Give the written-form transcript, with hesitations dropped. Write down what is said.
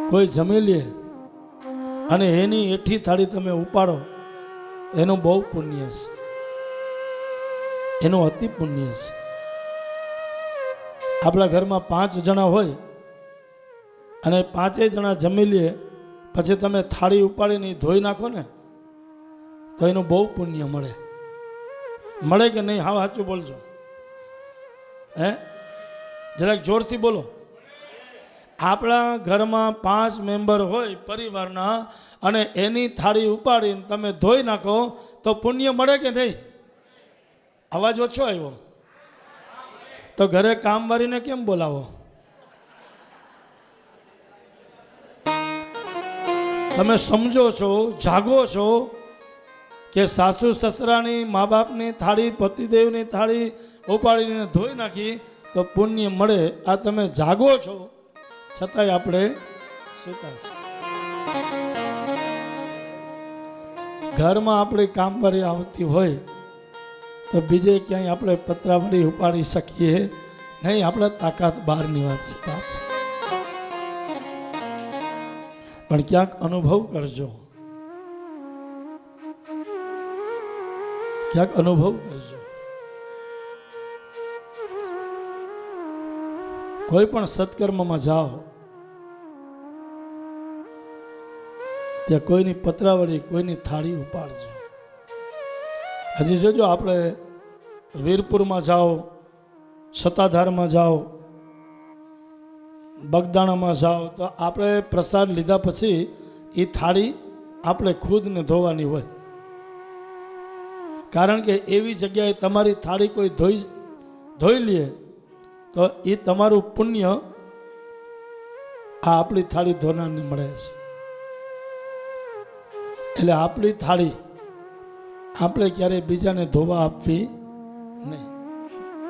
કોઈ જમી લે અને એની એઠી થાળી તમે ઉપાડો, એનું બહુ પુણ્ય છે, એનું અતિ પુણ્ય છે. આપણા ઘરમાં 5 જણા હોય અને 5 જણા જમી લે, પછી તમે થાળી ઉપાડીને ધોઈ નાખો ને તો એનું બહુ પુણ્ય મળે. મળે કે નહીં? હા, સાચું બોલજો. હે, જરાક જોરથી બોલો. આપણા ઘરમાં 5 મેમ્બર હોય પરિવારના અને એની થાળી ઉપાડીને તમે ધોઈ નાખો તો પુણ્ય મળે કે નહીં? અવાજ ઓછો આવ્યો તો ઘરે કામવાળીને કેમ બોલાવો? તમે સમજો છો, જાગો છો કે સાસુ સસરાની, મા બાપની થાળી, પતિદેવની થાળી ઉપાડીને ધોઈ નાખી તો પુણ્ય મળે. આ તમે જાગો છો છતાંય આપણે સૂતા છે. ઘરમાં આપણી કામવાળી આવતી હોય તો બીજે ક્યાંય આપણે પતરાવળી ઉપાડી શકીએ નહીં. આપણે તાકાત બહારની વાત છે બાપ. પણ ક્યાંક અનુભવ કરજો, ક્યાંક અનુભવ કરજો. કોઈ પણ સત્કર્મમાં જાઓ ત્યાં કોઈની પતરાવળી, કોઈની થાળી ઉપાડજો. હજી જોજો, આપણે વીરપુરમાં જાઓ, સત્તાધારમાં જાઓ, બગદાણામાં જાઓ તો આપણે પ્રસાદ લીધા પછી એ થાળી આપણે ખુદને ધોવાની હોય. કારણ કે એવી જગ્યાએ તમારી થાળી કોઈ ધોઈ લે તો એ તમારું પુણ્ય આ આપણી થાળી ધોનારને મળે છે. એટલે આપણી થાળી આપણે ક્યારેય બીજાને ધોવા આપવી નહીં.